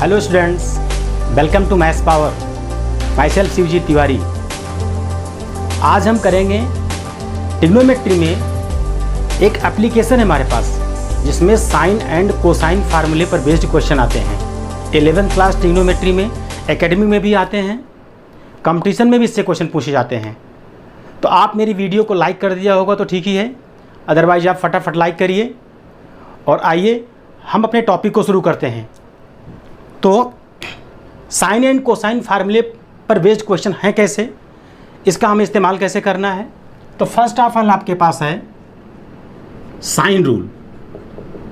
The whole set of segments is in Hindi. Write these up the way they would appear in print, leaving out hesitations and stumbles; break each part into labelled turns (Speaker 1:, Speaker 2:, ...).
Speaker 1: Hello students, welcome to Maths Power. My self Shivji Tiwari. आज हम करेंगे ट्रिग्नोमेट्री में एक एप्लीकेशन है हमारे पास जिसमें साइन एंड कोसाइन फार्मूले पर बेस्ड क्वेश्चन आते हैं। 11th क्लास ट्रिग्नोमेट्री में, एकेडमी में भी आते हैं, कंपटीशन में भी इससे क्वेश्चन पूछे जाते हैं। तो आप मेरी वीडियो को लाइक कर दिया होगा तो ठीक ही है, अदरवाइज आप फटाफट लाइक करिए। और आइए हम अपने टॉपिक को शुरू करते हैं। तो साइन एंड कोसाइन फार्मूले पर बेस्ड क्वेश्चन है कैसे, इसका हमें इस्तेमाल कैसे करना है। तो फर्स्ट ऑफ ऑल आपके पास है साइन रूल।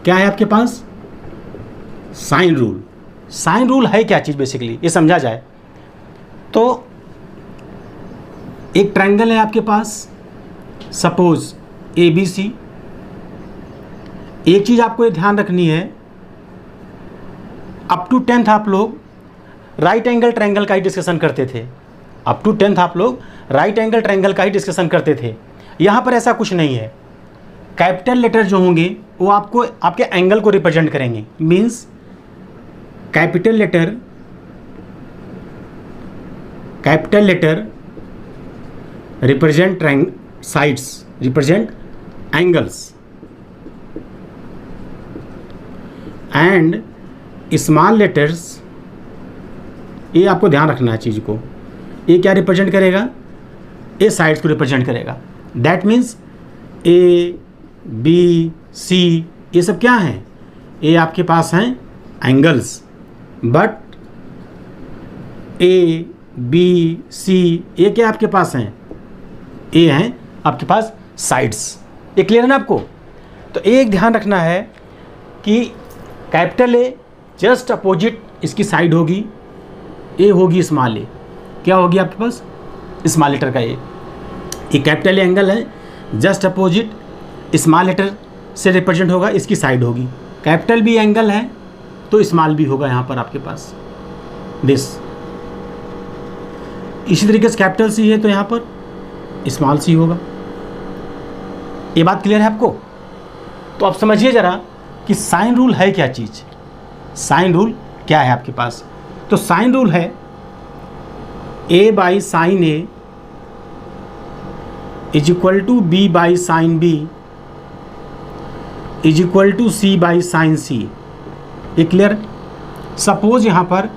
Speaker 1: क्या है आपके पास? Sine rule. साइन रूल है क्या चीज़, बेसिकली ये समझा जाए तो एक ट्रायंगल है आपके पास, सपोज ABC। एक चीज़ आपको ये ध्यान रखनी है, अप टू 10th आप लोग राइट एंगल ट्रायंगल का ही डिस्कशन करते थे। अप टू 10th आप लोग राइट एंगल ट्रायंगल का ही डिस्कशन करते थे। यहाँ पर ऐसा कुछ नहीं है। कैपिटल लेटर जो होंगे वो आपको आपके एंगल को रिप्रेजेंट करेंगे। Means capital letter represent sides, represent angles, and small letters, ये आपको ध्यान रखना है चीज़ को। ये क्या रिप्रेजेंट करेगा? ए साइड्स को रिप्रेजेंट करेगा। That means A, B, C ये सब क्या हैं? ये आपके पास हैं angles, but A, B, C ये क्या आपके पास हैं? ये हैं आपके पास साइड्स। ये क्लियर है ना आपको? तो एक ध्यान रखना है कि कैपिटल ए जस्ट अपोजिट इसकी साइड होगी, ए होगी स्मॉल ए। क्या होगी आपके पास? स्मॉल लेटर का ए। ये कैपिटल ए एंगल है, जस्ट अपोजिट स्मॉल लेटर से रिप्रेजेंट होगा, इसकी साइड होगी। कैपिटल बी एंगल है तो स्मॉल बी होगा यहाँ पर आपके पास, दिस। इसी तरीके से कैपिटल सी है तो यहाँ पर स्मॉल सी होगा। ये बात क्लियर है आपको? तो आप समझिए ज़रा कि साइन रूल है क्या चीज़। साइन रूल क्या है आपके पास? तो साइन रूल है A by sine A is equal to B by sine B is equal to C by sine C। ये क्लियर? सपोज यहाँ पर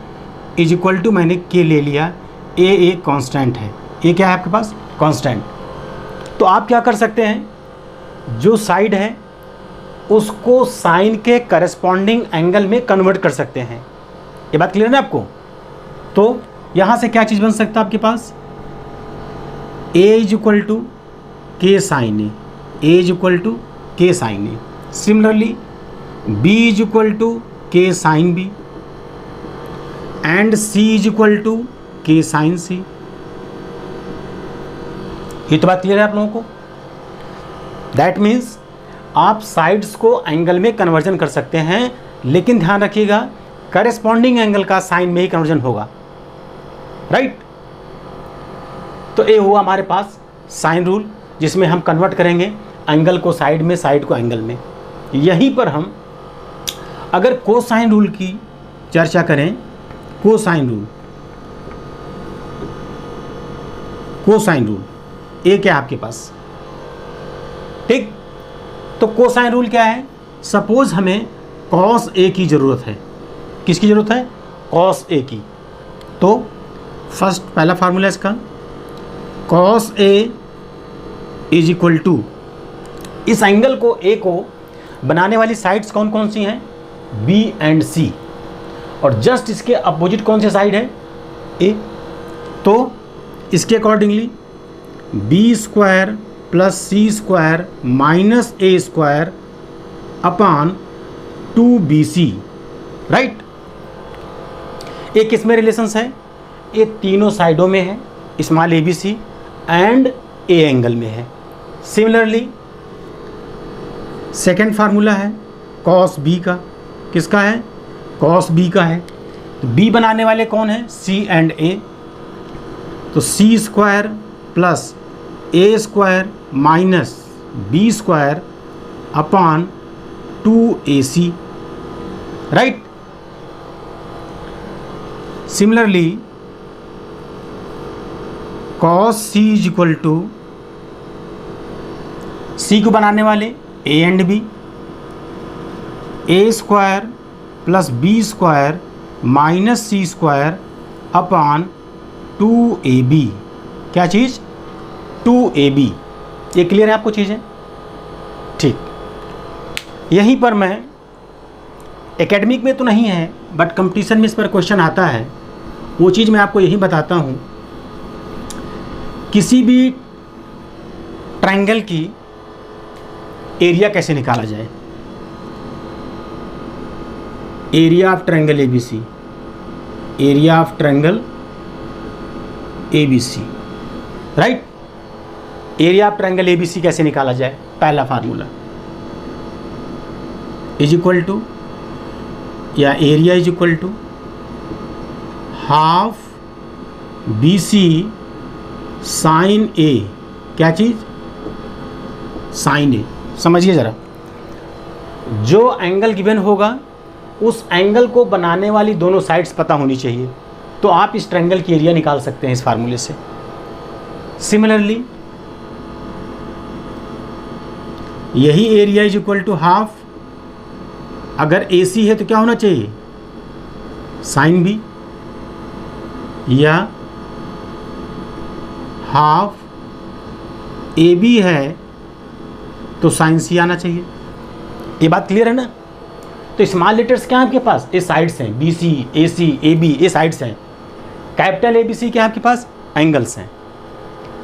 Speaker 1: इज इक्वल टू मैंने K ले लिया, A एक कांस्टेंट है। ये क्या है आपके पास? कांस्टेंट। तो आप क्या कर सकते हैं, जो साइड है उसको साइन के करस्पॉन्डिंग एंगल में कन्वर्ट कर सकते हैं। ये बात क्लियर है आपको? तो यहाँ से क्या चीज़ बन सकता है आपके पास? A is equal to k sine A, A is equal to k sine A. Similarly B is equal to k sine B and C is equal to k sine C। ये तो बात क्लियर है आप लोगों को? दैट मीन्स आप साइड्स को एंगल में कन्वर्जन कर सकते हैं, लेकिन ध्यान रखिएगा करेस्पॉन्डिंग एंगल का साइन में ही कन्वर्जन होगा, राइट? तो ये हुआ हमारे पास साइन रूल, जिसमें हम कन्वर्ट करेंगे एंगल को साइड में, साइड को एंगल में। यहीं पर हम अगर कोसाइन रूल की चर्चा करें, कोसाइन रूल ये क्या है आपके पास? ठीक। तो कोसाइन रूल क्या है? सपोज हमें कॉस ए की ज़रूरत है। किसकी ज़रूरत है? कॉस ए की। तो फर्स्ट पहला फार्मूला इसका, cos A is equal to, इस एंगल को ए को बनाने वाली साइड्स कौन कौन सी हैं? बी एंड सी। और जस्ट इसके अपोजिट कौन सी साइड है? ए। तो इसके अकॉर्डिंगली बी स्क्वायर प्लस सी स्क्वायर माइनस ए स्क्वायर अपॉन 2BC, राइट? ये किस में रिलेशंस है? ये तीनों साइडों में है, small ABC and A angle में है। सिमिलरली सेकेंड फार्मूला है कॉस B का। किसका है? कॉस B का है। तो B बनाने वाले कौन है? C and A। तो C square plus A square minus B square upon 2AC, right? Similarly cos c is equal to, C को बनाने वाले A and B, A square plus B square minus C square upon 2ab। क्या चीज़? 2ab। ये क्लियर है आपको चीज़ें? ठीक। यहीं पर मैं, एकेडमिक में तो नहीं है बट कंपटीशन में इस पर क्वेश्चन आता है, वो चीज़ मैं आपको यही बताता हूँ। किसी भी ट्रायंगल की एरिया कैसे निकाला जाए। Area of triangle ABC, area of triangle ABC, right. Area of triangle ABC कैसे निकाला जाए? पहला फार्मूला इज इक्वल टू, या area is equal to half BC sine A. क्या चीज़? साइन ए। समझिए ज़रा, जो एंगल गिवन होगा उस एंगल को बनाने वाली दोनों साइड्स पता होनी चाहिए, तो आप इस ट्रायंगल की एरिया निकाल सकते हैं इस फार्मूले से। सिमिलरली यही area is equal to half, अगर AC है तो क्या होना चाहिए? साइन बी, या हाफ AB है तो साइन C आना चाहिए। ये बात क्लियर है ना? तो स्मॉल लेटर्स क्या है आपके पास? ये साइड्स हैं, BC, AC, AB, ये साइड्स हैं। कैपिटल ABC क्या है आपके पास? एंगल्स हैं।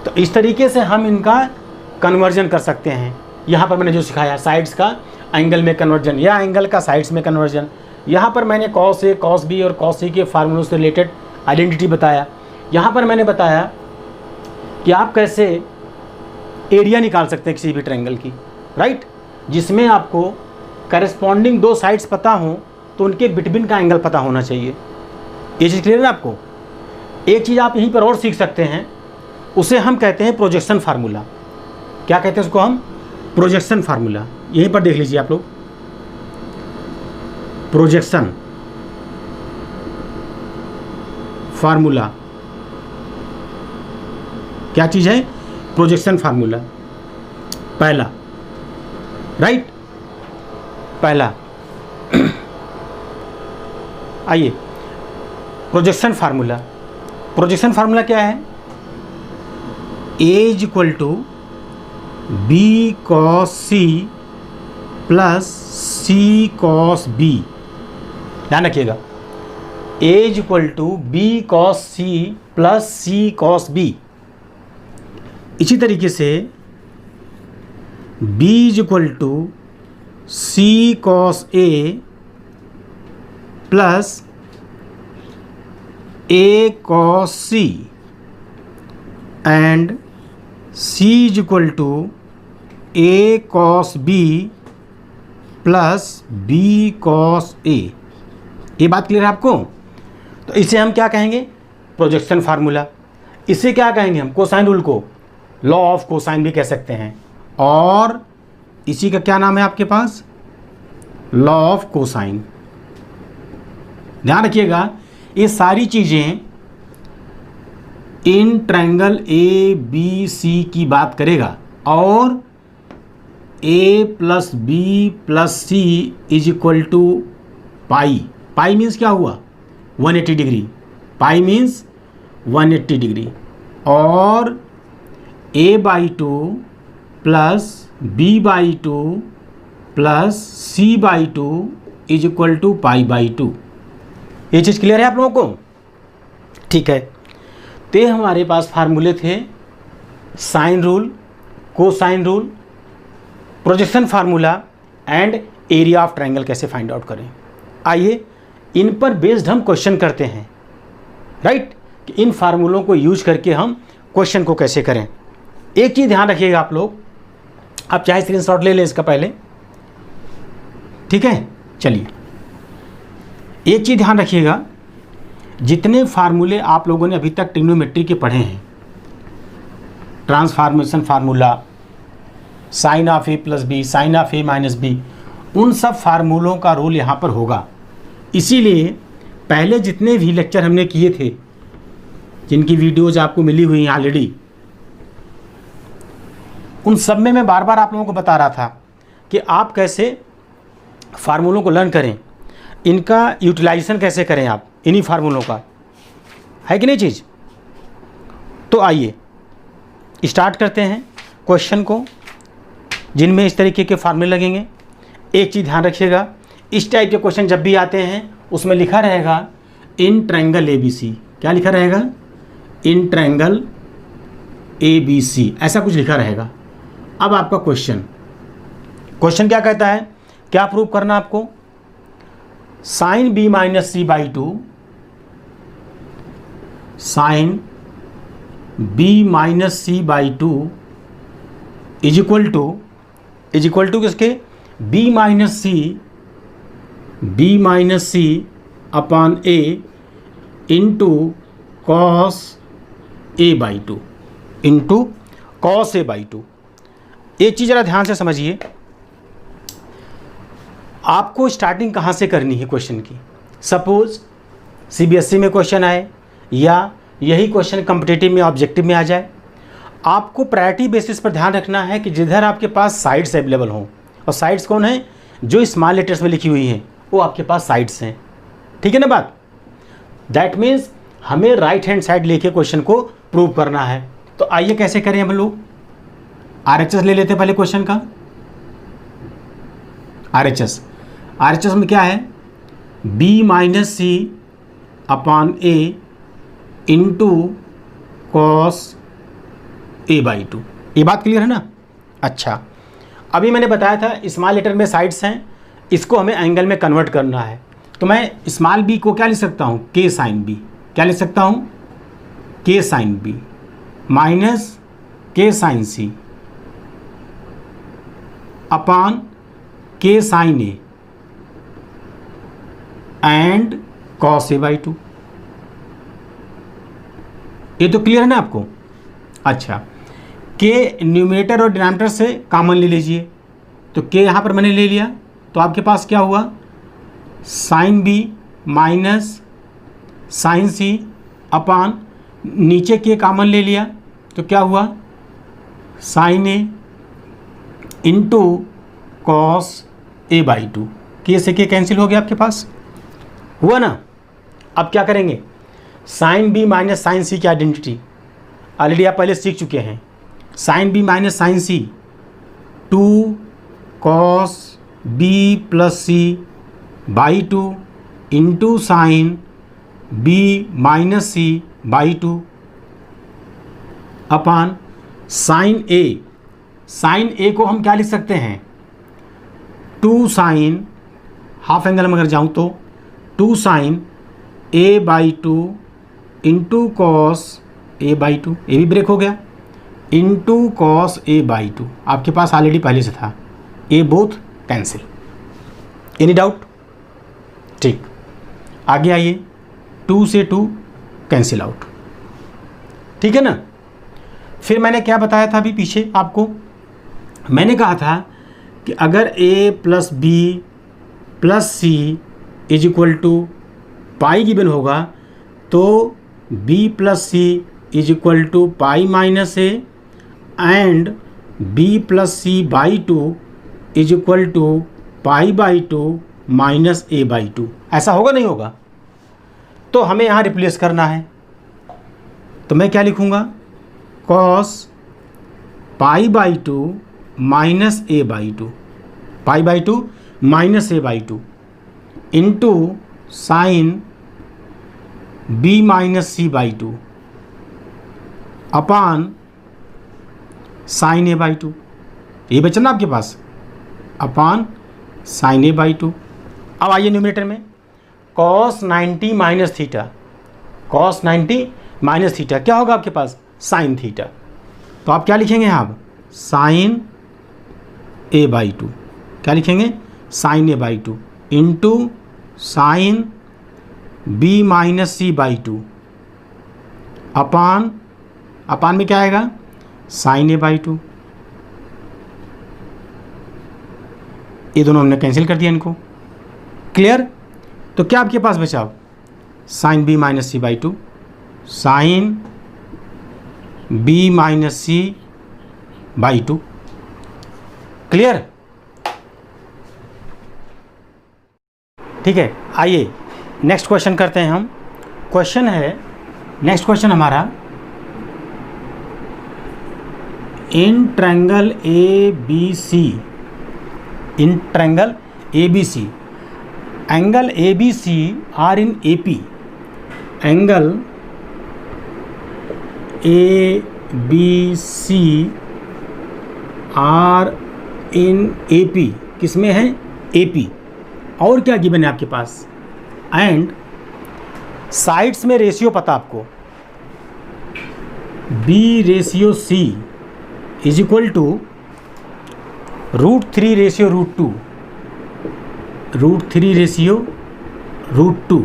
Speaker 1: तो इस तरीके से हम इनका कन्वर्जन कर सकते हैं। यहाँ पर मैंने जो सिखाया, साइड्स का एंगल में कन्वर्जन या एंगल का साइड्स में कन्वर्जन। यहाँ पर मैंने cos A, cos B और cos C के फार्मूलों से रिलेटेड आइडेंटिटी बताया। यहाँ पर मैंने बताया कि आप कैसे एरिया निकाल सकते हैं किसी भी ट्रायंगल की, राइट, जिसमें आपको करस्पॉन्डिंग दो साइड्स पता हों तो उनके बिटवीन का एंगल पता होना चाहिए। ये चीज़ क्लियर है आपको? एक चीज़ आप यहीं पर और सीख सकते हैं, उसे हम कहते हैं प्रोजेक्शन फार्मूला। क्या कहते हैं उसको हम? Projection formula. यहीं पर देख लीजिए आप लोग, प्रोजेक्शन फार्मूला क्या चीज़ है? Projection formula. पहला, राइट, पहला आइए, प्रोजेक्शन फार्मूला। प्रोजेक्शन फार्मूला क्या है? A is equal to B cos C plus C cos B। ध्यान रखिएगा, A is equal to B cos C plus C cos B। इसी तरीके से B is equal to C cos A plus A cos C and C is equal to A cos B plus B cos A। ये बात क्लियर है आपको? तो इसे हम क्या कहेंगे? Projection formula. इसे क्या कहेंगे हम? कोसाइन रूल को लॉ ऑफ कोसाइन भी कह सकते हैं, और इसी का क्या नाम है आपके पास? Law of cosine. ध्यान रखिएगा, ये सारी चीज़ें इन ट्रायंगल ABC की बात करेगा, और A plus B plus C is equal to pi. Pi means क्या हुआ? 180 डिग्री। पाई मीन्स 180 डिग्री। और A/2 plus B/2 plus C/2 is equal to पाई/2। ये चीज़ क्लियर है आप लोगों को? ठीक है, तो ये हमारे पास फार्मूले थे, sine rule, cosine rule, projection formula and area of triangle कैसे फाइंड आउट करें। आइए इन पर बेस्ड हम क्वेश्चन करते हैं, राइट, कि इन फार्मूलों को यूज करके हम क्वेश्चन को कैसे करें। एक चीज़ ध्यान रखिएगा आप लोग, आप चाहे स्क्रीनशॉट ले लें इसका पहले, ठीक है। चलिए, एक चीज़ ध्यान रखिएगा, जितने फार्मूले आप लोगों ने अभी तक ट्रिग्नोमेट्री के पढ़े हैं, transformation formula, sine of A plus B, sine of A minus B, उन सब फार्मूलों का रोल यहाँ पर होगा। इसीलिए पहले जितने भी लेक्चर हमने किए थे, जिनकी वीडियोज आपको मिली हुई हैं ऑलरेडी, उन सब में मैं बार बार आप लोगों को बता रहा था कि आप कैसे फार्मूलों को लर्न करें, इनका यूटिलाइजेशन कैसे करें आप इन्हीं फार्मूलों का, है कि नहीं चीज़। तो आइए स्टार्ट करते हैं क्वेश्चन को, जिनमें इस तरीके के फार्मूले लगेंगे। एक चीज़ ध्यान रखिएगा, इस टाइप के क्वेश्चन जब भी आते हैं उसमें लिखा रहेगा इन ट्रायंगल ABC। क्या लिखा रहेगा? इन ट्रायंगल ABC, ऐसा कुछ लिखा रहेगा। अब आपका क्वेश्चन क्या कहता है, क्या प्रूव करना आपको? Sine B minus C by 2, sine B minus C by 2 is equal to किसके? B minus C upon A into cos A by 2 into cos A by 2। एक चीज़ ज़रा ध्यान से समझिए, आपको स्टार्टिंग कहाँ से करनी है क्वेश्चन की। सपोज CBSE में क्वेश्चन आए या यही क्वेश्चन कॉम्पिटिटिव में ऑब्जेक्टिव में आ जाए, आपको प्रायोरिटी बेसिस पर ध्यान रखना है कि जिधर आपके पास साइड्स अवेलेबल हों। और साइड्स कौन है? जो स्मॉल लेटर्स में लिखी हुई हैं वो आपके पास साइड्स हैं। ठीक है ना बात? दैट मीन्स हमें राइट हैंड साइड लेके क्वेश्चन को प्रूव करना है। तो आइए कैसे करें हम लोग। RHS ले लेते हैं पहले क्वेश्चन का। RHS में क्या है? B minus C upon A into cos A by 2। ये बात क्लियर है ना? अच्छा, अभी मैंने बताया था स्मॉल लेटर में साइड्स हैं, इसको हमें एंगल में कन्वर्ट करना है। तो मैं स्मॉल b को क्या लिख सकता हूँ? K sine B। क्या लिख सकता हूँ? K sine B minus K sine C upon K sine A and cos A by 2। ये तो क्लियर है ना आपको? अच्छा, K न्यूमरेटर और डिनोमिनेटर से कॉमन ले लीजिए। तो K यहाँ पर मैंने ले लिया, तो आपके पास क्या हुआ? Sine B minus sine C upon नीचे K कॉमन ले लिया, तो क्या हुआ? Sine A into cos A by 2। K से K कैंसिल हो गया, आपके पास हुआ ना। अब क्या करेंगे? Sine B minus sine C की आइडेंटिटी ऑलरेडी आप पहले सीख चुके हैं। Sine B minus sine C 2 cos B plus C by 2 into sine B minus C by 2 upon sine A। Sine A को हम क्या लिख सकते हैं? 2 साइन, हाफ एंगल में अगर जाऊँ तो 2 sine A by 2 into cos A by 2, ये भी ब्रेक हो गया, इंटू कॉस A बाई 2। आपके पास ऑलरेडी पहले से था। A both cancel. Any doubt? ठीक, आगे आइए। 2 से 2 कैंसिल आउट। ठीक है ना। फिर मैंने क्या बताया था अभी पीछे आपको? मैंने कहा था कि अगर A plus B plus C is equal to pi given होगा तो B plus C is equal to pi minus A and B plus C by 2 is equal to pi by 2 minus A by 2। ऐसा होगा नहीं होगा? तो हमें यहाँ रिप्लेस करना है, तो मैं क्या लिखूँगा? Cos pi by 2 minus A by 2, pi by 2 minus A by 2 into sine B minus C by 2 upon sign A by 2। ये बचा ना आपके पास, अपान साइन A बाई 2। अब आइए न्यूमरेटर में, cos 90 minus theta, cos 90 minus theta क्या होगा आपके पास? Sign theta. तो आप क्या लिखेंगे यहाँ अब? Sine A by 2। क्या लिखेंगे? Sine A by 2 into sine B minus C by 2 upon, upon में क्या आएगा? Sine A by 2। ये दोनों हमने कैंसिल कर दिया इनको। क्लियर? तो क्या आपके पास बचा? Sine B minus C by two, sine B minus C by two. Clear? ठीक है, आइए नेक्स्ट क्वेश्चन करते हैं हम। क्वेश्चन है, नेक्स्ट क्वेश्चन हमारा, in triangle A B C, in triangle A B C, angle A B C are in A P, angle A B C are in A P, किसमें है? A P. और क्या गिवन है आपके पास? एंड साइड्स में रेशियो पता आपको, B ratio C is equal to √3 ratio √2, √3 ratio √2।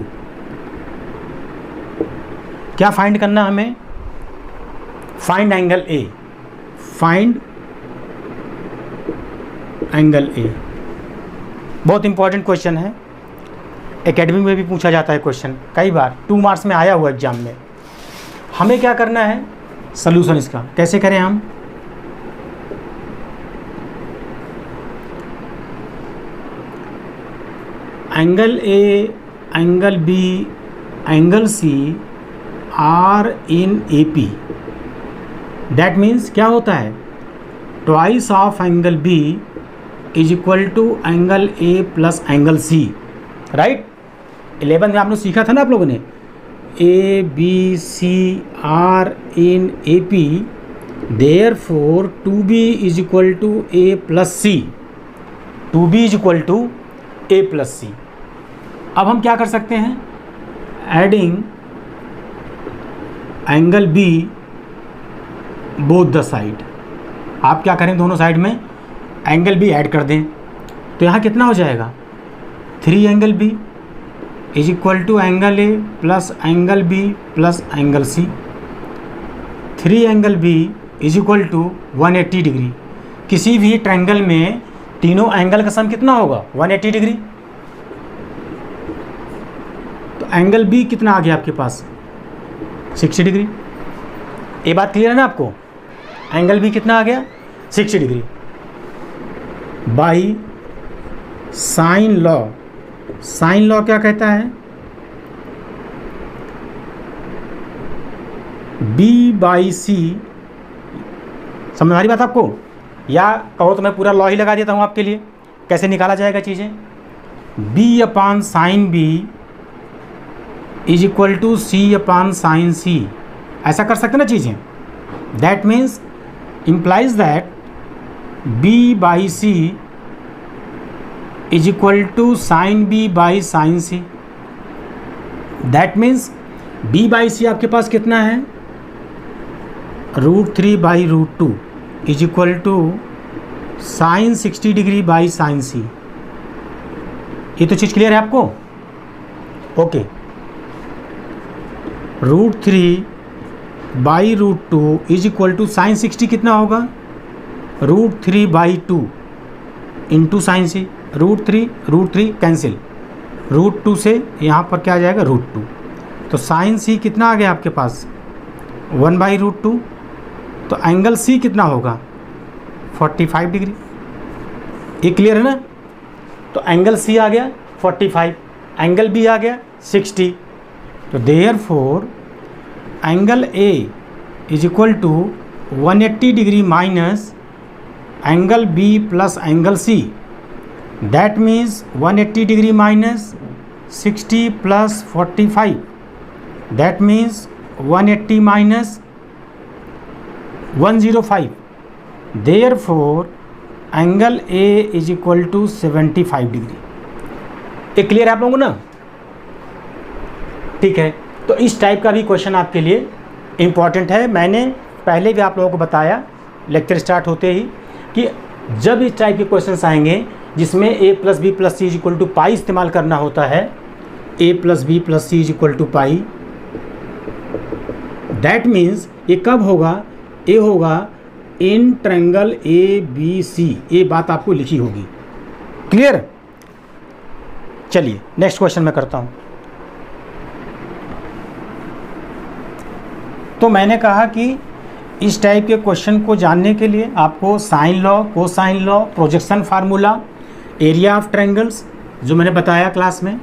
Speaker 1: क्या फाइंड करना हमें? Find angle A, find angle A. बहुत इंपॉर्टेंट क्वेश्चन है, एकेडमी में भी पूछा जाता है क्वेश्चन कई बार, 2 मार्क्स में आया हुआ एग्जाम में। हमें क्या करना है? सॉल्यूशन इसका कैसे करें हम? Angle A, angle B, angle C are in A P, that means क्या होता है? Twice of angle B is equal to angle A plus angle C, right? 11 में आप लोग सीखा था ना आप लोगों ने, A B C are in A P, therefore 2b is equal to A plus C, 2b is equal to A plus C. अब हम क्या कर सकते हैं? Adding angle B both the side, आप क्या करें? दोनों साइड में एंगल बी ऐड कर दें, तो यहाँ कितना हो जाएगा? 3 angle B is equal to angle A plus angle B plus angle C, 3 angle B is equal to 180 degree. किसी भी ट्रायंगल में तीनों एंगल का सम कितना होगा? 180 डिग्री। तो एंगल बी कितना आ गया आपके पास? 60 डिग्री। ये बात क्लियर है ना आपको? एंगल बी कितना आ गया? 60 degree. By sine law, sine law क्या कहता है? बी बाई सी, समझ आ रही बात आपको? या कहो तो मैं पूरा लॉ ही लगा देता हूँ आपके लिए, कैसे निकाला जाएगा चीज़ें। B upon sine B is equal to C upon sine C, ऐसा कर सकते ना चीज़ें। That means implies that b by c is equal to sin b by sin c। That means b by c आपके पास कितना है? √3 by √2 is equal to sine 60 degree by sine C. ये तो चीज़ क्लियर है आपको? Okay, √3 by √2 is equal to sine 60 कितना होगा? √3 by 2 into sine C, √3 cancel, √2 से यहाँ पर क्या आ जाएगा? √2। तो साइन सी कितना आ गया आपके पास? 1 बाई √2। तो एंगल सी कितना होगा? 45 डिग्री। ये क्लियर है ना? तो एंगल सी आ गया 45, एंगल बी आ गया 60। तो therefore angle A is equal to 180 degree minus angle B plus angle C. That means 180 degree minus 60 plus 45, that means 180 minus 105। Therefore angle A is equal to 75 degree. ये क्लियर है आप लोगों को ना? ठीक है, तो इस टाइप का भी क्वेश्चन आपके लिए इम्पॉर्टेंट है। मैंने पहले भी आप लोगों को बताया लेक्चर स्टार्ट होते ही कि जब इस टाइप के क्वेश्चंस आएंगे जिसमें a plus B plus C is equal to pi इस्तेमाल करना होता है, a plus B plus C is equal to pi, that means ये कब होगा? ये होगा इन ट्रायंगल ए बी सी। ये बात आपको लिखी होगी। क्लियर? चलिए नेक्स्ट क्वेश्चन मैं करता हूँ। तो मैंने कहा कि इस टाइप के क्वेश्चन को जानने के लिए आपको sine law, cosine law, projection formula, area of triangles जो मैंने बताया क्लास में,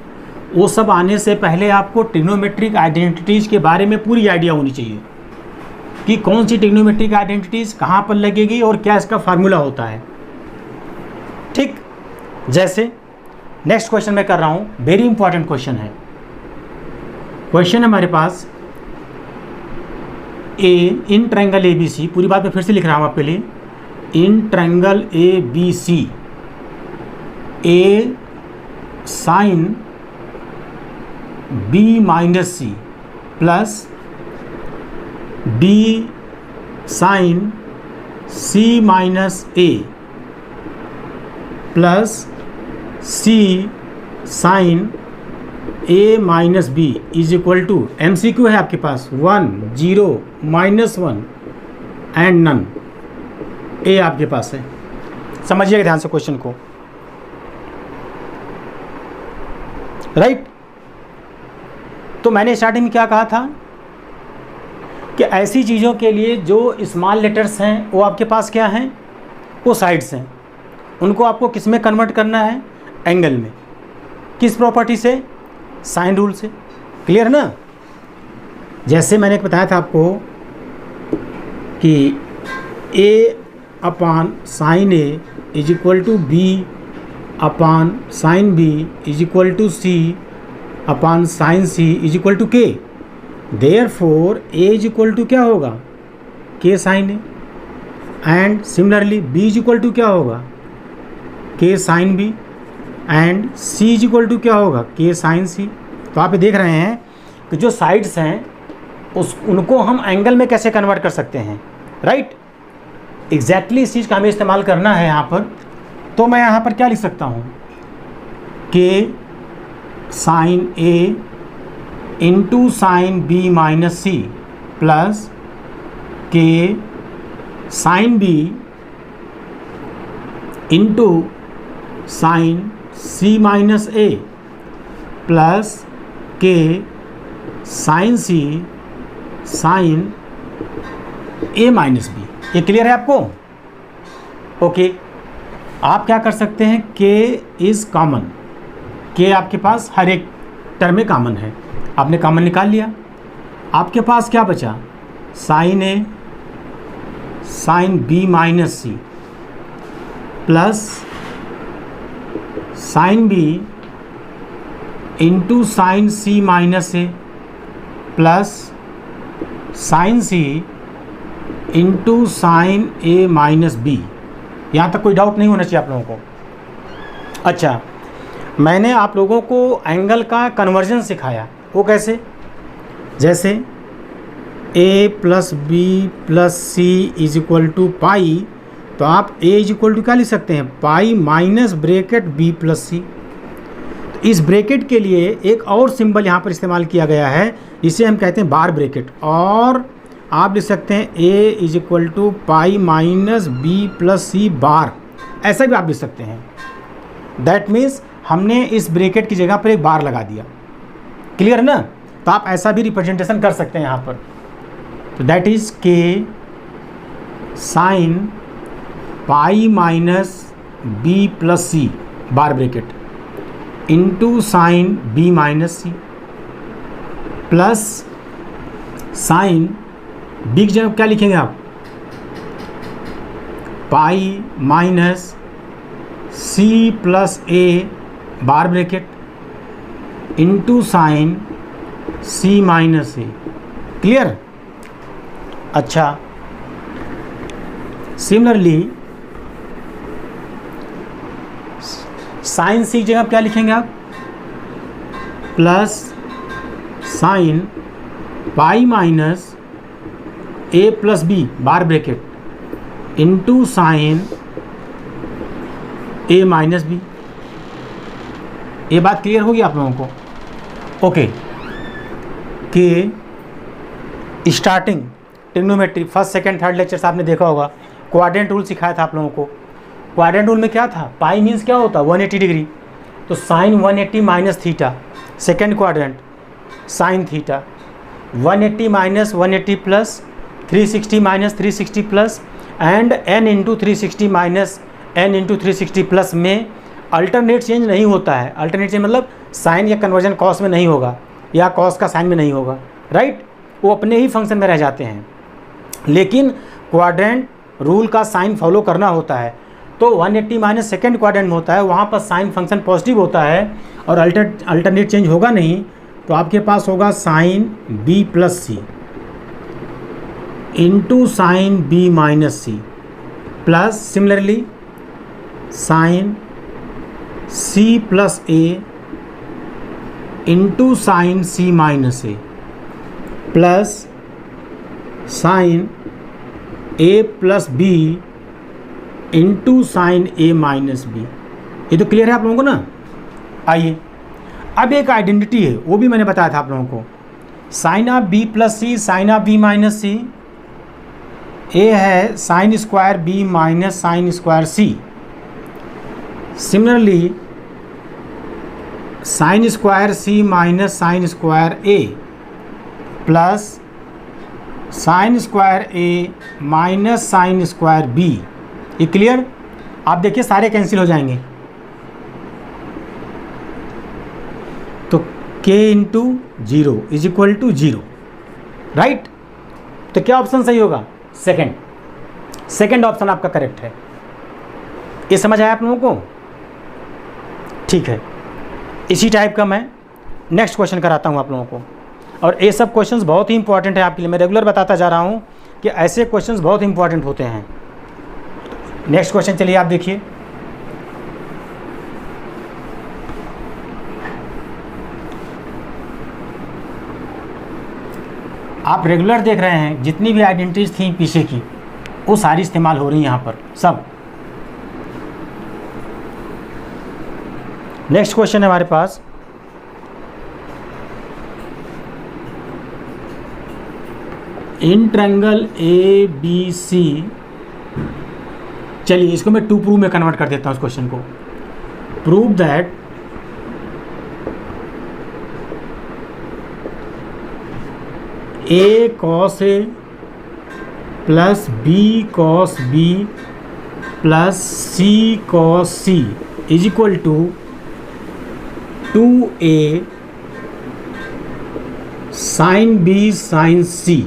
Speaker 1: वो सब आने से पहले आपको ट्रिग्नोमेट्रिक आइडेंटिटीज़ के बारे में पूरी आइडिया होनी चाहिए कि कौन सी ट्रिग्नोमेट्रिक आइडेंटिटीज़ कहाँ पर लगेगी और क्या इसका फार्मूला होता है। ठीक, जैसे नेक्स्ट क्वेश्चन मैं कर रहा हूँ, वेरी इंपॉर्टेंट क्वेश्चन है। क्वेश्चन है हमारे पास इन ट्रायंगल ए बी सी, पूरी बात मैं फिर से लिख रहा हूँ आपके लिए। In triangle A B C A sine B minus C plus B sine C minus A plus C sine A minus B is equal to, MCQ है आपके पास 1, 0, -1 एंड नन। ए आपके पास है, समझिएगा ध्यान से क्वेश्चन को, राइट। तो मैंने स्टार्टिंग में क्या कहा था कि ऐसी चीज़ों के लिए जो स्मॉल लेटर्स हैं वो आपके पास क्या हैं, वो साइड्स हैं, उनको आपको किस में कन्वर्ट करना है, एंगल में। किस प्रॉपर्टी से, साइन रूल से। क्लियर ना। जैसे मैंने बताया था आपको कि a upon sine A is equal to B upon sine B is equal to C upon sine C is equal to k. Therefore a is equal to क्या होगा, k sine A, and similarly b is equal to क्या होगा, k sine b, and c is equal to क्या होगा, k साइन c। तो आप ये देख रहे हैं कि जो साइड्स हैं उनको हम एंगल में कैसे कन्वर्ट कर सकते हैं, राइट। एग्जैक्टली इस चीज़ का हमें इस्तेमाल करना है यहाँ पर। तो मैं यहाँ पर क्या लिख सकता हूँ, k sine a into sine b minus C plus k sine b into sine c minus a plus k sine C sine a minus B. ये क्लियर है आपको? ओके, आप क्या कर सकते हैं, k इज़ कॉमन, k आपके पास हर एक टर्म में कॉमन है, आपने कॉमन निकाल लिया। आपके पास क्या बचा, sine a sine b minus C plus sine b into sine C minus A plus sine C into sine A minus B. यहाँ तक कोई डाउट नहीं होना चाहिए आप लोगों को। अच्छा, मैंने आप लोगों को एंगल का कन्वर्जन सिखाया, वो कैसे, जैसे a plus B plus C is equal to pi, तो आप a इज इक्वल टू क्या लिख सकते हैं, pi minus bracket b plus C. इस ब्रैकेट के लिए एक और सिंबल यहाँ पर इस्तेमाल किया गया है, इसे हम कहते हैं बार ब्रैकेट, और आप लिख सकते हैं a is equal to pi minus B plus C bar, ऐसा भी आप लिख सकते हैं। दैट मीन्स हमने इस ब्रैकेट की जगह पर एक बार लगा दिया। क्लियर ना। तो आप ऐसा भी रिप्रेजेंटेशन कर सकते हैं यहाँ पर। तो that is k sine pi minus B plus C bar bracket into sine B minus C plus sine B की जगह क्या लिखेंगे आप, pi minus C plus A bar bracket into sine C minus A. Clear. अच्छा, सिमिलरली साइन सी की जगह क्या लिखेंगे आप, plus sine pi minus A plus B bar bracket into sine A minus B. ये बात क्लियर होगी आप लोगों को? ओके, कि starting trigonometry first second third lectures आपने देखा होगा, क्वाड्रेंट रूल सिखाया था आप लोगों को। क्वाड्रेंट रूल में क्या था, पाई मीन्स क्या होता है 180 डिग्री, तो sine 180 minus theta, second quadrant sine theta, 180 minus 180 plus 360 minus 360 plus and n into 360 minus n into 360 plus में अल्टरनेट चेंज नहीं होता है। अल्टरनेट चेंज मतलब साइन या कन्वर्जन कॉस में नहीं होगा या कॉस का साइन में नहीं होगा, राइट। वो अपने ही फंक्शन में रह जाते हैं, लेकिन क्वाड्रेंट रूल का साइन फॉलो करना होता है। तो 180 माइनस सेकेंड क्वाड्रेंट में होता है, वहाँ पर साइन फंक्शन पॉजिटिव होता है और अल्टरनेट चेंज होगा नहीं, तो आपके पास होगा sine b plus C into sine b minus C plus similarly sine c plus a into sine c minus a plus sine a plus b into sine a minus b। ये तो क्लियर है आप लोगों को ना। आइए अब एक आइडेंटिटी है, वो भी मैंने बताया था आप लोगों को, sine of b plus C sine of b minus C, a है sine square b minus sine square c। Similarly sine square c minus sine square a plus sine square a minus sine square b। ये क्लियर? आप देखिए सारे कैंसिल हो जाएंगे, तो k into 0 is equal to 0, right. तो क्या ऑप्शन सही होगा? सेकंड ऑप्शन आपका करेक्ट है। ये समझ आया आप लोगों को? ठीक है, इसी टाइप का मैं नेक्स्ट क्वेश्चन कराता हूँ आप लोगों को। और ये सब क्वेश्चंस बहुत ही इंपॉर्टेंट है आपके लिए, मैं रेगुलर बताता जा रहा हूँ कि ऐसे क्वेश्चंस बहुत इंपॉर्टेंट होते हैं। नेक्स्ट क्वेश्चन चलिए आप देखिए। आप रेगुलर देख रहे हैं, जितनी भी आइडेंटिटीज थी पीछे की वो सारी इस्तेमाल हो रही हैं यहाँ पर सब। नेक्स्ट क्वेश्चन है हमारे पास, इन ट्रायंगल ए बी सी। चलिए इसको मैं टू प्रूव में कन्वर्ट कर देता हूँ इस क्वेश्चन को। Prove that a cos a plus b cos b plus c cos c is equal to 2a sine b sine c।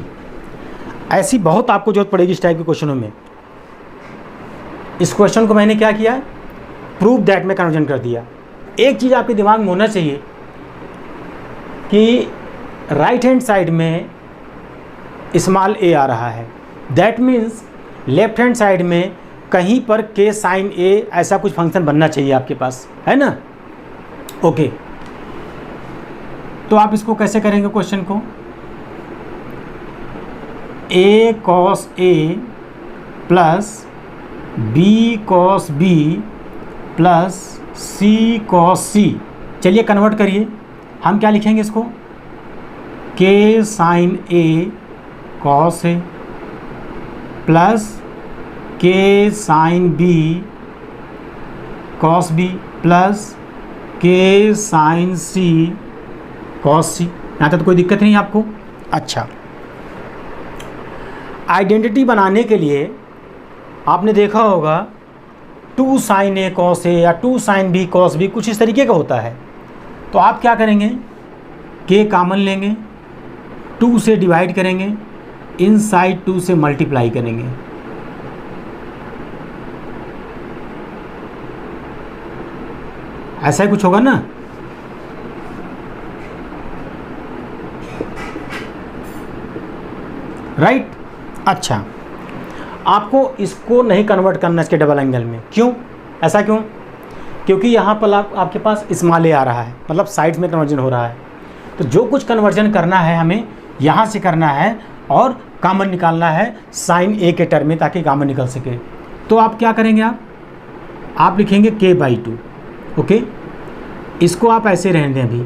Speaker 1: ऐसी बहुत आपको जरूरत पड़ेगी इस टाइप के क्वेश्चनों में। इस क्वेश्चन को मैंने क्या किया, प्रूव दैट में कन्वर्जन कर दिया। एक चीज़ आपके दिमाग में होना चाहिए कि राइट हैंड साइड में स्मॉल a आ रहा है, that means left hand side में कहीं पर k साइन a ऐसा कुछ फंक्शन बनना चाहिए आपके पास, है ना। ओके, तो आप इसको कैसे करेंगे क्वेश्चन को, a cos a plus b cos b plus c cos c। चलिए कन्वर्ट करिए, हम क्या लिखेंगे इसको, k sine a cos a plus k sine b cos b plus k sine c cos c। यहाँ तक तो कोई दिक्कत नहीं आपको? अच्छा, आइडेंटिटी बनाने के लिए आपने देखा होगा 2 साइन a cos a या 2 साइन b cos b कुछ इस तरीके का होता है। तो आप क्या करेंगे, k कॉमन लेंगे, 2 से डिवाइड करेंगे, इनसाइड 2 से मल्टीप्लाई करेंगे। ऐसा ही कुछ होगा ना। राइट। अच्छा, आपको इसको नहीं कन्वर्ट करना इसके डबल एंगल में। क्यों? ऐसा क्यों? क्योंकि यहाँ पर आपके पास स्मॉल ए आ रहा है, मतलब साइड्स में कन्वर्जन हो रहा है। तो जो कुछ कन्वर्जन करना है हमें यहाँ से करना है और कॉमन निकालना है साइन ए के टर्म में, ताकि कॉमन निकल सके। तो आप क्या करेंगे, आप लिखेंगे k/2। ओके, इसको आप ऐसे रहने दें। अभी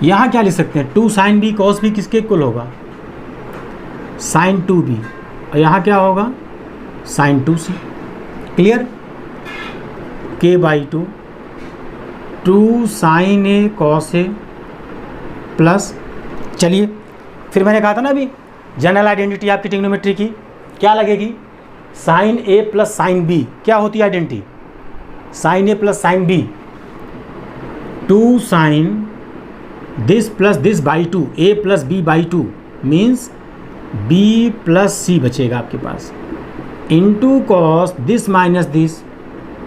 Speaker 1: यहाँ क्या लिख सकते हैं, 2 साइन b cos b किसके इक्वल होगा, साइन 2b, और यहाँ क्या होगा, sine 2c। Clear? k/2 2 sine a cos a plus, चलिए फिर मैंने कहा था ना अभी जनरल आइडेंटिटी आपकी ट्रिग्नोमेट्री की क्या लगेगी, sine A plus sine B क्या होती है identity, sine A plus sine B, 2 sine this plus this by 2, A plus B by 2 means B plus C बचेगा आपके पास, into cos this minus this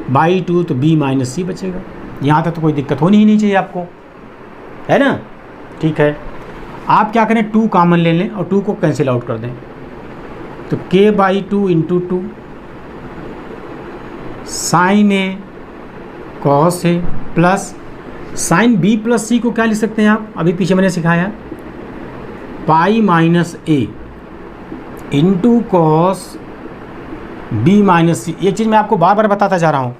Speaker 1: by 2 तो बी माइनस सी बचेगा। यहाँ तक तो कोई दिक्कत होनी ही नहीं चाहिए आपको, है ना। ठीक है, आप क्या करें 2 कॉमन ले लें और 2 को कैंसिल आउट कर दें, तो k by 2 into 2 sine A cos A plus sine B plus C को क्या लिख सकते हैं आप, अभी पीछे मैंने सिखाया पाई माइनस ए इंटू कॉस बी माइनस सी। एक चीज़ मैं आपको बार बार बताता जा रहा हूँ,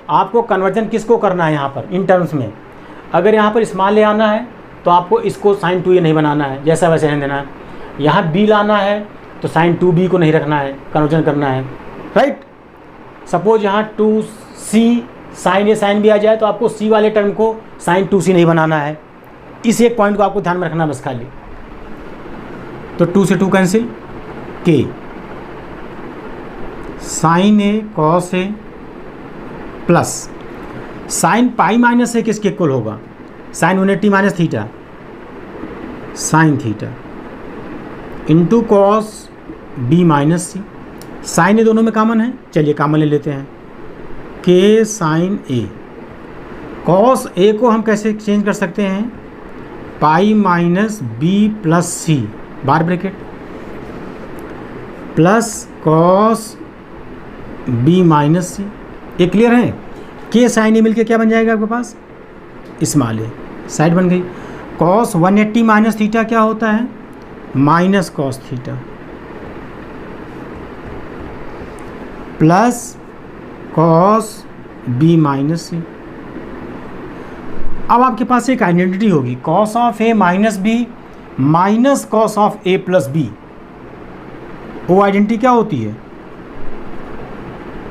Speaker 1: आपको कन्वर्जन किसको करना है यहाँ पर इन टर्म्स में, अगर यहाँ पर स्मॉल ए आना है तो आपको इसको साइन 2 ए नहीं बनाना है, जैसा वैसे रहने देना है। यहाँ बी लाना है तो साइन 2b को नहीं रखना है, कन्वर्जन करना है, राइट। सपोज यहाँ 2c sign A sine B आ जाए तो आपको c वाले टर्म को साइन 2c नहीं बनाना है। इस एक पॉइंट को आपको ध्यान में रखना बस खाली। तो 2 से 2 cancel, k sine A cos A plus sine pi minus A किसके इक्वल होगा, sine 180 minus theta sine theta into cos B minus C. Sine A दोनों में कॉमन है, चलिए कॉमन ले लेते हैं, के साइन ए, कॉस ए को हम कैसे चेंज कर सकते हैं, pi minus B plus C bar bracket plus cos B minus C. ये क्लियर है, के साइन ए मिलके क्या बन जाएगा आपके पास, स्मॉल ए, साइड बन गई। कॉस 180 माइनस थीटा क्या होता है, minus cos theta plus cos B minus C. अब आपके पास एक आइडेंटिटी होगी, cos of A minus B minus cos of A plus B. वो आइडेंटिटी क्या होती है,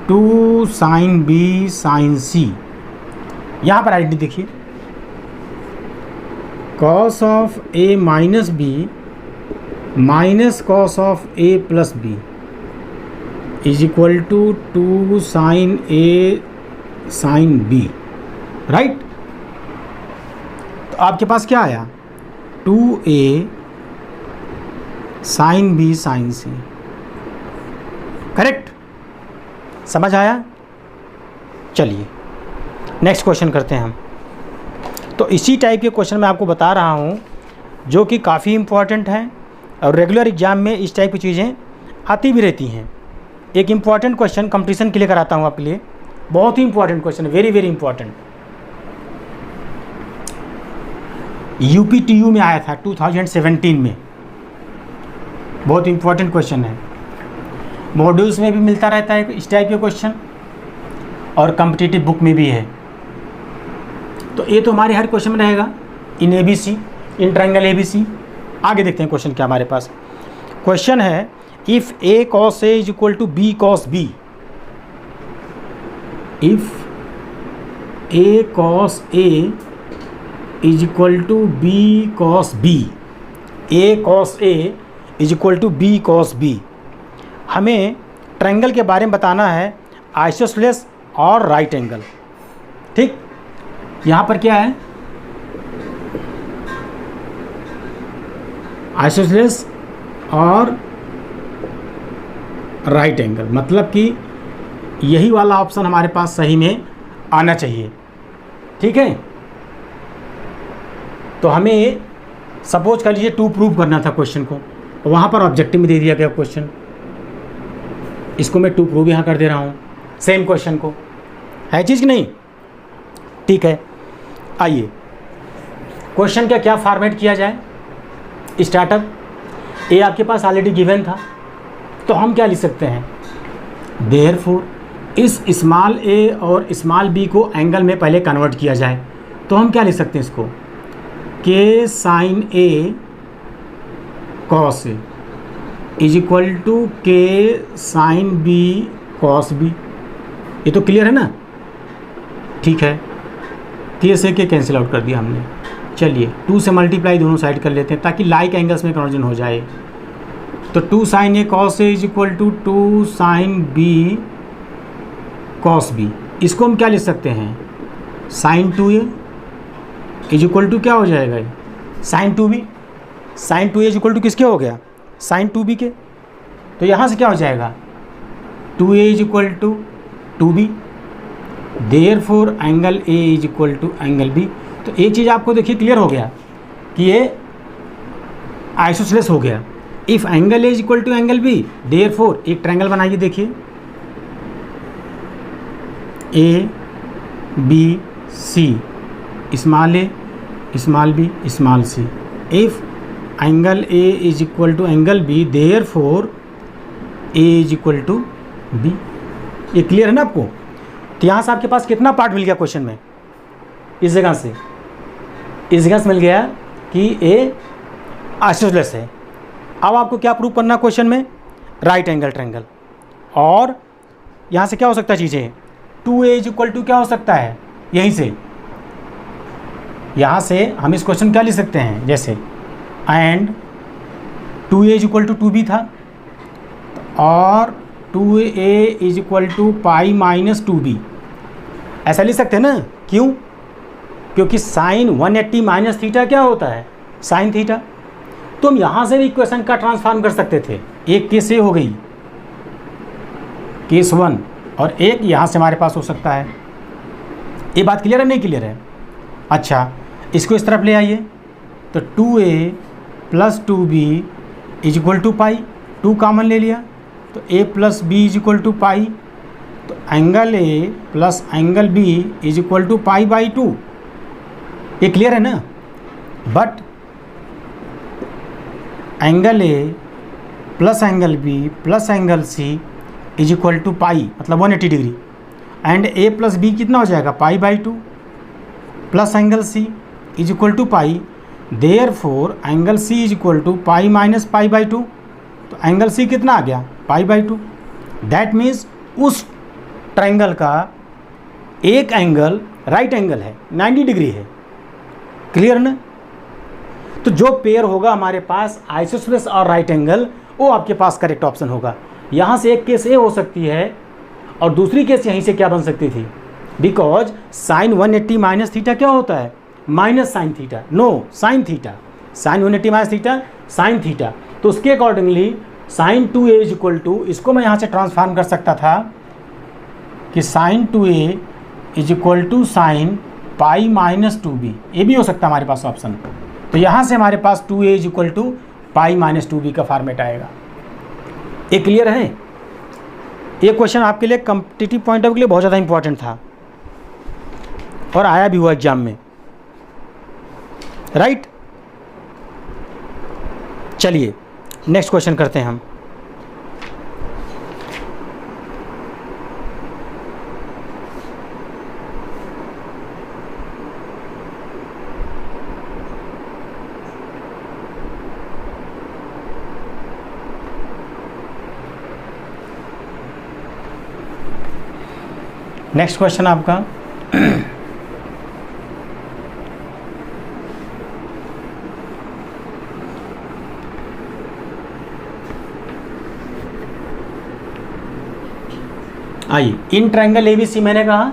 Speaker 1: 2 साइन बी साइन सी। यहाँ पर आइडेंटिटी देखिए, cos of A minus B minus cos of A plus B is equal to 2 sine A sine B, right. तो आपके पास क्या आया, 2a sine B sine C, correct, समझ आया। चलिए नेक्स्ट क्वेश्चन करते हैं हम। तो इसी टाइप के क्वेश्चन मैं आपको बता रहा हूँ जो कि काफ़ी इम्पॉर्टेंट हैं और रेगुलर एग्जाम में इस टाइप की चीज़ें आती भी रहती हैं। एक इम्पॉर्टेंट क्वेश्चन कंपटीशन के लिए कराता हूँ आपके लिए, बहुत ही important question, very very important. UPTU में आया था 2017 में, बहुत इंपॉर्टेंट क्वेश्चन है। मॉड्यूल्स में भी मिलता रहता है इस टाइप के क्वेश्चन और कॉम्पिटिटिव बुक में भी है। तो ये तो हमारे हर क्वेश्चन में रहेगा, in ABC, in triangle ABC। आगे देखते हैं क्वेश्चन क्या हमारे पास। क्वेश्चन है, if A cos A is equal to B cos B, if A cos A is equal to B cos B, A cos A is equal to B cos B। हमें ट्रायंगल के बारे में बताना है, आइसोसेलेस और राइट एंगल। ठीक, यहाँ पर क्या है, आइसोसेलेस और राइट एंगल, मतलब कि यही वाला ऑप्शन हमारे पास सही में आना चाहिए। ठीक है, तो हमें सपोज कर लीजिए 2 प्रूव करना था क्वेश्चन को, वहाँ पर ऑब्जेक्टिव में दे दिया गया क्वेश्चन, इसको मैं 2 प्रूव यहाँ कर दे रहा हूँ सेम क्वेश्चन को, है चीज़ कि नहीं। ठीक है, आइए क्वेश्चन का क्या फॉर्मेट किया जाए। स्टार्टअप ए आपके पास ऑलरेडी गिवन था, तो हम क्या लिख सकते हैं, देयरफॉर इस स्मॉल ए और स्मॉल बी को एंगल में पहले कन्वर्ट किया जाए, तो हम क्या लिख सकते हैं इसको, k sine A cos A is equal to k sine B cos B. ये तो क्लियर है ना। ठीक है, के से के कैंसिल आउट कर दिया हमने, चलिए 2 से मल्टीप्लाई दोनों साइड कर लेते हैं ताकि लाइक एंगल्स में कन्वर्जन हो जाए। तो 2 sin A cos A is equal to 2 sin B cos B। इसको हम क्या लिख सकते हैं, sin 2A is equal to क्या हो जाएगा, sin 2B। sin 2A is equal to किसके हो गया, sin 2B के। तो यहाँ से क्या हो जाएगा, 2A is equal to 2B, therefore angle A is equal to angle B। तो एक चीज़ आपको देखिए क्लियर हो गया कि ये आइसोसेलेस हो गया। If angle A is equal to angle B, therefore एक ट्रायंगल बनाइए, देखिए A B C, small a small b small c। If angle A is equal to angle B, therefore A is equal to B। ये क्लियर है ना आपको। तो यहाँ से आपके पास कितना पार्ट मिल गया क्वेश्चन में, इस जगह से मिल गया कि A आइसोसेलेस है। अब आपको क्या प्रूव करना क्वेश्चन में, राइट एंगल ट्रायंगल। और यहाँ से क्या हो सकता है चीज़ें, 2A इज इक्वल टू क्या हो सकता है, यहीं से यहाँ से हम इस क्वेश्चन क्या लिख सकते हैं, जैसे and 2A is equal to 2B था और 2A is equal to pi minus 2B, ऐसा लिख सकते हैं ना। क्यों, क्योंकि साइन 180 माइनस थीटा क्या होता है, साइन थीटा। तो हम यहाँ से भी इक्वेशन का ट्रांसफॉर्म कर सकते थे। एक केस ए हो गई, केस 1, और एक यहाँ से हमारे पास हो सकता है। ये बात क्लियर है, नहीं क्लियर है। अच्छा, इसको इस तरफ ले आइए, तो 2A plus 2B is equal to pi, 2 common ले लिया तो A plus B is equal to pi. तो angle A plus angle B is equal to pi by 2। ये क्लियर है ना। But angle A plus angle B plus angle C is equal to pi, मतलब 180 degree, and A plus B कितना हो जाएगा, pi by 2 plus angle C is equal to pi, therefore angle C is equal to pi minus pi by 2। तो एंगल C कितना आ गया, पाई बाई 2। दैट मीन्स उस ट्रायंगल का एक एंगल राइट एंगल है, 90 डिग्री है। क्लियर ना। तो जो पेयर होगा हमारे पास आइसोसेलेस और राइट एंगल, वो आपके पास करेक्ट ऑप्शन होगा। यहाँ से एक केस ए हो सकती है और दूसरी केस यहीं से क्या बन सकती थी, बिकॉज साइन 180 माइनस थीटा क्या होता है, minus sine theta, no sine theta, sine 180 minus theta sine theta. तो उसके accordingly sine 2A is equal to, इसको मैं यहाँ से ट्रांसफॉर्म कर सकता था कि sine 2A is equal to sine pi minus 2B। ये भी हो सकता है हमारे पास ऑप्शन। तो यहाँ से हमारे पास 2A is equal to pi minus 2B का फॉर्मेट आएगा। ये क्लियर है। ये क्वेश्चन आपके लिए कॉम्पिटिटिव पॉइंट ऑफ व्यू के लिए बहुत ज़्यादा इंपॉर्टेंट था और आया भी हुआ एग्जाम में, राइट। चलिए नेक्स्ट क्वेश्चन करते हैं हम। नेक्स्ट क्वेश्चन आपका आइए, इन ट्रायंगल ABC मैंने कहा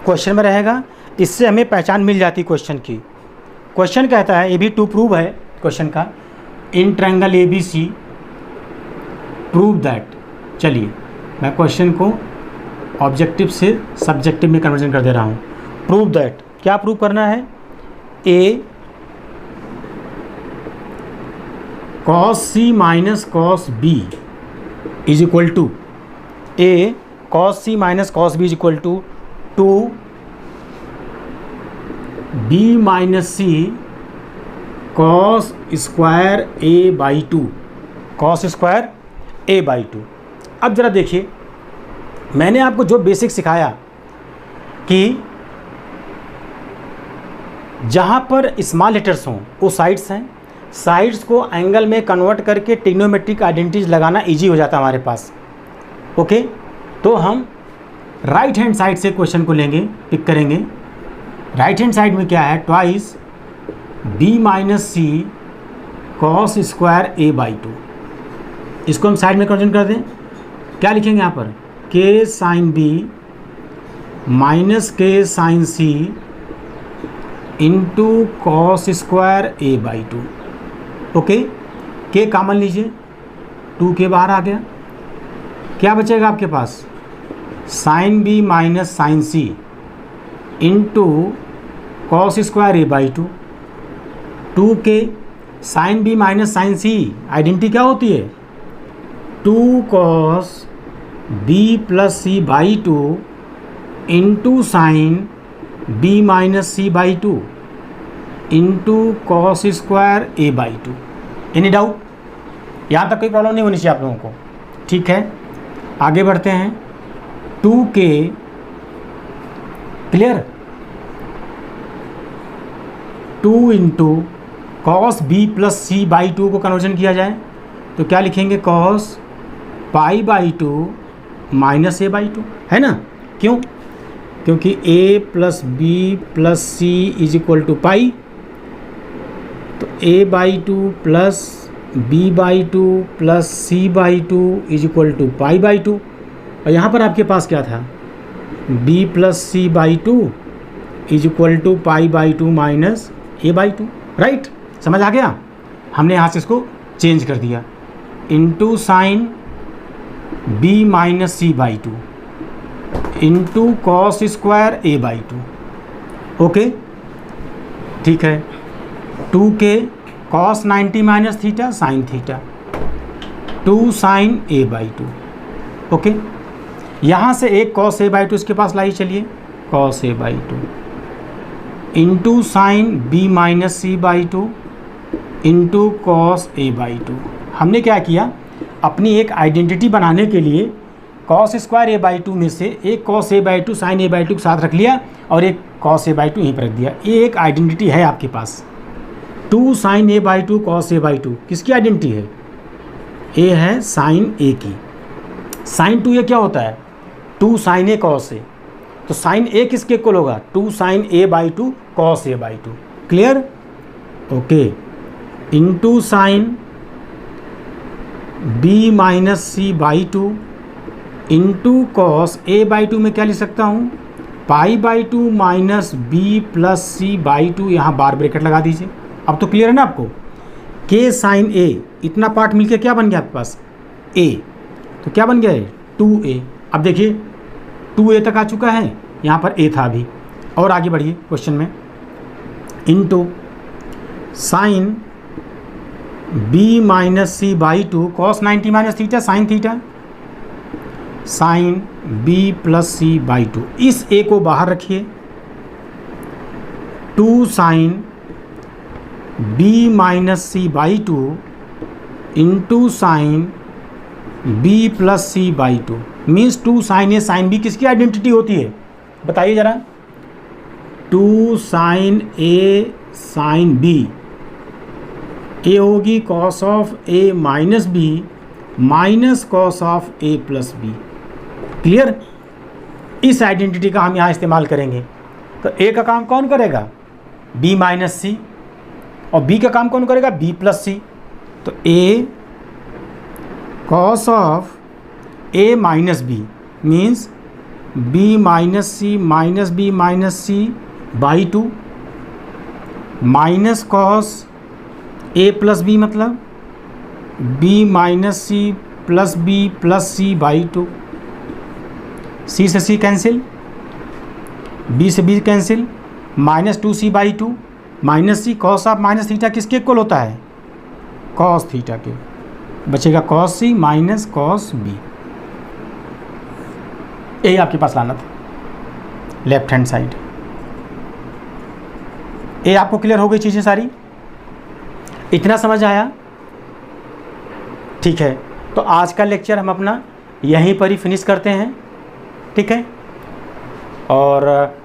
Speaker 1: क्वेश्चन में रहेगा, इससे हमें पहचान मिल जाती क्वेश्चन की। क्वेश्चन कहता है, ये भी टू प्रूव है क्वेश्चन का, इन ट्रायंगल ABC प्रूव दैट। चलिए मैं क्वेश्चन को ऑब्जेक्टिव से सब्जेक्टिव में कन्वर्जन कर दे रहा हूँ। प्रूव दैट, क्या प्रूव करना है, A cos C minus cos B is equal to, A cos C minus cos B is equal to 2B minus C cos square A by 2, cos square A by 2। अब ज़रा देखिए, मैंने आपको जो बेसिक सिखाया कि जहाँ पर स्मॉल लेटर्स हों वो साइड्स हैं, साइड्स को एंगल में कन्वर्ट करके ट्रिग्नोमेट्रिक आइडेंटिटीज लगाना इजी हो जाता है हमारे पास। ओके, तो हम राइट हैंड साइड से क्वेश्चन को लेंगे, पिक करेंगे। राइट हैंड साइड में क्या है, twice B minus C cos square A by two. इसको हम साइड में कन्वर्जन कर दें, क्या लिखेंगे यहाँ पर, k sine B minus k sine C into cos square A by two. Okay, k common लीजिए, 2k बाहर आ गया, क्या बचेगा आपके पास, sine B minus sine C into cos square A by two. 2k sine B minus sine C identity क्या होती है, 2 cos B plus C by two into sine B minus C by two into cos square A by two. Any doubt, यहाँ तक कोई प्रॉब्लम नहीं होनी चाहिए आप लोगों को, ठीक है। आगे बढ़ते हैं, 2k clear, 2 into cos B plus C by two को कन्वर्जन किया जाए तो क्या लिखेंगे, cos pi by two minus A by two, है ना। क्यों, क्योंकि a plus B plus C is equal to pi, तो a by two plus B by two plus C by two is equal to pi by two. और यहाँ पर आपके पास क्या था, b plus C by two is equal to pi by two minus A by two, right. समझ आ गया, हमने यहाँ से इसको चेंज कर दिया, into sine B minus C by two into cos square A by two. Okay, ठीक है, 2k cos 90 minus theta sine theta, 2 sine A by two. Okay, यहाँ से एक कॉस ए बाई टू इसके पास लाई, चलिए cos A by two into sine B minus C by two into cos A by two. हमने क्या किया, अपनी एक आइडेंटिटी बनाने के लिए cos square A by two में से एक cos A by two sine A by two के साथ रख लिया और एक कॉस ए बाई टू यहीं पर रख दिया। ये एक आइडेंटिटी है आपके पास, 2 sine A by two cos A by two किसकी आइडेंटिटी है, ए है साइन ए की। साइन 2 क्या होता है, 2 साइन ए कॉस ए, तो साइन ए किसके इक्वल होगा, 2 sine A by two cos A by two. Clear, okay, into sine B minus C by two into cos A by two में क्या लिख सकता हूँ, pi by two minus B plus C by two, यहाँ बार ब्रैकेट लगा दीजिए। अब तो क्लियर है ना आपको, के साइन ए इतना पार्ट मिलके क्या बन गया आपके पास, ए, तो क्या बन गया है 2a। अब देखिए 2a तक आ चुका है, यहाँ पर a था अभी। और आगे बढ़िए क्वेश्चन में, into sine b minus C by two cos 90 minus theta sine theta, sine b plus C by two. इस a को बाहर रखिए, 2 sine b minus C by two into sine b plus C by two means 2 sine A sine b किसकी आइडेंटिटी होती है, बताइए ज़रा। 2 साइन ए साइन b, ए होगी cos of A minus B minus cos of A plus B. Clear, इस आइडेंटिटी का हम यहाँ इस्तेमाल करेंगे। तो ए का काम कौन करेगा, बी माइनस सी, और बी का काम कौन करेगा, बी प्लस सी। तो A cos of A minus B means B minus C by two minus cos A plus B मतलब B minus C plus C by two. C से सी कैंसिल, बी से B cancel, minus 2c by two minus C cos of minus theta किसके इक्वल होता है, कॉस थीटा के, बचेगा cos C minus cos B. यही आपके पास लाना था लेफ्ट हैंड साइड। ये आपको क्लियर हो गई चीज़ें सारी, इतना समझ आया, ठीक है। तो आज का लेक्चर हम अपना यहीं पर ही फिनिश करते हैं, ठीक है। और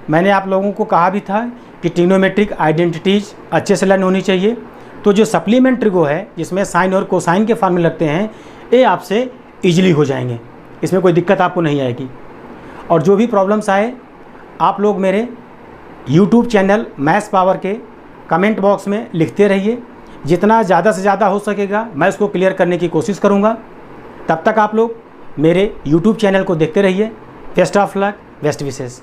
Speaker 1: मैंने आप लोगों को कहा भी था कि ट्रिग्नोमेट्रिक आइडेंटिटीज़ अच्छे से लर्न होनी चाहिए। तो जो सप्लीमेंट ट्रिगो है जिसमें साइन और कोसाइन के फॉर्मूले लगते हैं, ये आपसे ईजिली हो जाएंगे, इसमें कोई दिक्कत आपको नहीं आएगी। और जो भी प्रॉब्लम्स आए आप लोग मेरे यूट्यूब चैनल मैथ्स पावर के कमेंट बॉक्स में लिखते रहिए। जितना ज़्यादा से ज़्यादा हो सकेगा मैं उसको क्लियर करने की कोशिश करूँगा। तब तक आप लोग मेरे YouTube चैनल को देखते रहिए। Best of luck, best wishes.